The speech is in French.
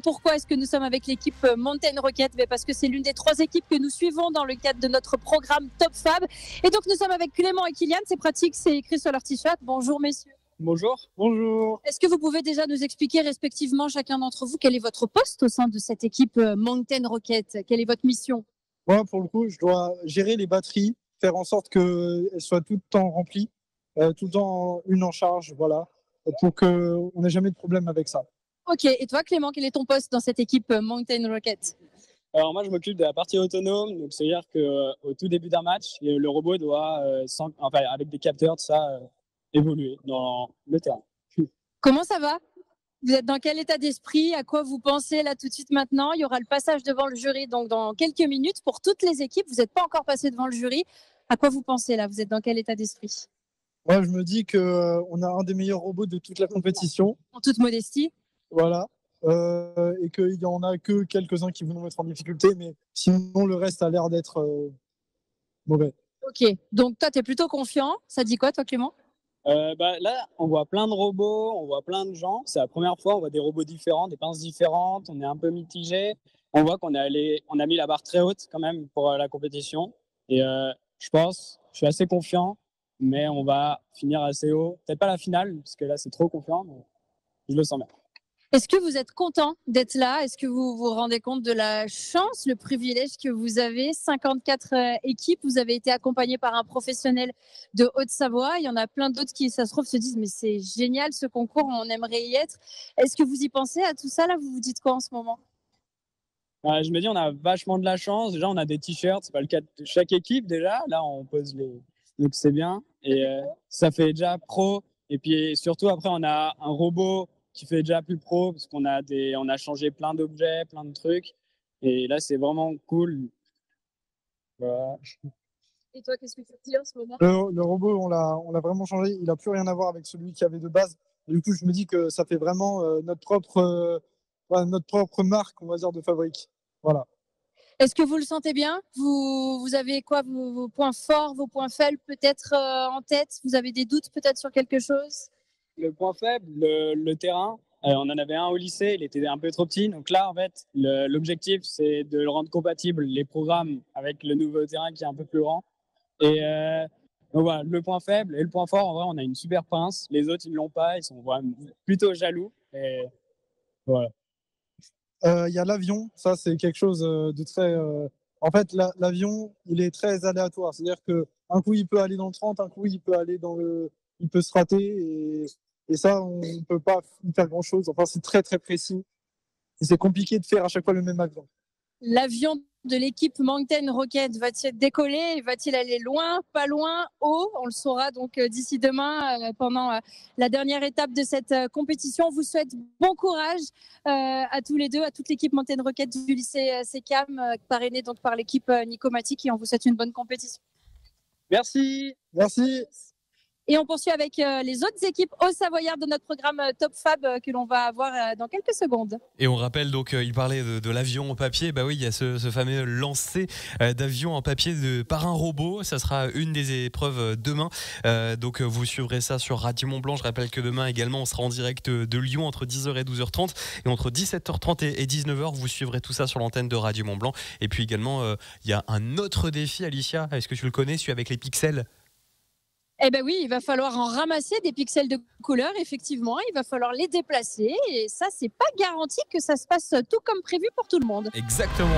Pourquoi est-ce que nous sommes avec l'équipe Mountain Rocket? Parce que c'est l'une des 3 équipes que nous suivons dans le cadre de notre programme Top Fab. Et donc nous sommes avec Clément et Kylian. C'est pratique, c'est écrit sur leur t-shirt. Bonjour messieurs. Bonjour. Bonjour. Est-ce que vous pouvez déjà nous expliquer respectivement chacun d'entre vous quel est votre poste au sein de cette équipe Mountain Rocket? Quelle est votre mission? Moi, pour le coup, je dois gérer les batteries, faire en sorte qu'elles soient tout le temps remplies, tout le temps une en charge, voilà, pour qu'on n'ait jamais de problème avec ça. Ok, et toi Clément, quel est ton poste dans cette équipe Mountain Rocket? Alors moi, je m'occupe de la partie autonome, donc c'est-à-dire qu'au tout début d'un match, le robot doit, avec des capteurs, tout ça, évoluer dans le terrain. Comment ça va? Vous êtes dans quel état d'esprit? À quoi vous pensez là tout de suite maintenant? Il y aura le passage devant le jury donc dans quelques minutes pour toutes les équipes. Vous n'êtes pas encore passé devant le jury. À quoi vous pensez là? Vous êtes dans quel état d'esprit? Moi, je me dis qu'on a un des meilleurs robots de toute la compétition. En toute modestie. Voilà. Et qu'il n'y en a que quelques-uns qui vont nous mettre en difficulté, mais sinon le reste a l'air d'être mauvais. Ok, donc toi tu es plutôt confiant. Ça dit quoi toi Clément? Là, on voit plein de robots, on voit plein de gens. C'est la première fois, on voit des robots différents, des pinces différentes. On est un peu mitigé. On voit on a mis la barre très haute quand même pour la compétition. Et je suis assez confiant, mais on va finir assez haut. Peut-être pas la finale, parce que là c'est trop confiant, mais je le sens bien. Est-ce que vous êtes content d'être là? Est-ce que vous vous rendez compte de la chance, le privilège que vous avez? 54 équipes, vous avez été accompagné par un professionnel de Haute-Savoie. Il y en a plein d'autres qui, ça se trouve, se disent mais c'est génial ce concours, on aimerait y être. Est-ce que vous y pensez à tout ça là? Vous vous dites quoi en ce moment? Je me dis on a vachement de la chance. Déjà, on a des t-shirts, c'est pas le cas de chaque équipe déjà. Là, on pose donc c'est bien. Et ça fait déjà pro. Et puis surtout, après, on a un robot qui fait déjà plus pro parce qu'on a changé plein d'objets, plein de trucs. Et là, c'est vraiment cool. Voilà. Et toi, qu'est-ce que tu dis en ce moment? Le robot, on l'a vraiment changé. Il n'a plus rien à voir avec celui qu'il y avait de base. Du coup, je me dis que ça fait vraiment notre propre marque, on va dire, de fabrique. Voilà. Est-ce que vous le sentez bien? Vous avez quoi, vos points forts, vos points faibles peut-être en tête? Vous avez des doutes peut-être sur quelque chose? Le point faible, le terrain. On en avait un au lycée, il était un peu trop petit. Donc là, en fait, l'objectif, c'est de le rendre compatible, les programmes, avec le nouveau terrain qui est un peu plus grand. Et donc voilà, le point faible. Et le point fort, en vrai, on a une super pince. Les autres, ils ne l'ont pas. Ils sont vraiment plutôt jaloux. Et voilà. Y a l'avion, ça c'est quelque chose de très... En fait, l'avion, il est très aléatoire. C'est-à-dire qu'un coup, il peut aller dans le 30, un coup, il peut aller il peut se rater. Et ça, on ne peut pas faire grand-chose. Enfin, c'est très, très précis. Et c'est compliqué de faire à chaque fois le même avion. L'avion de l'équipe Mountain Rocket va-t-il décoller? Va-t-il aller loin, pas loin, haut? On le saura donc d'ici demain pendant la dernière étape de cette compétition. On vous souhaite bon courage à tous les deux, à toute l'équipe Mountain Rocket du lycée SECAM, parrainée donc par l'équipe Nico Matic, et on vous souhaite une bonne compétition. Merci. Merci. Et on poursuit avec les autres équipes au Savoyard de notre programme Top Fab que l'on va avoir dans quelques secondes. Et on rappelle donc, il parlait de l'avion en papier. Bah oui, il y a ce fameux lancer d'avion en papier par un robot. Ça sera une des épreuves demain. Donc vous suivrez ça sur Radio Mont-Blanc. Je rappelle que demain également, on sera en direct de Lyon entre 10h et 12h30. Et entre 17h30 et 19h, vous suivrez tout ça sur l'antenne de Radio Mont-Blanc. Et puis également, il y a un autre défi, Alicia. Est-ce que tu le connais, celui avec les pixels ? Eh bien oui, il va falloir en ramasser des pixels de couleur, effectivement. Il va falloir les déplacer. Et ça, c'est pas garanti que ça se passe tout comme prévu pour tout le monde. Exactement.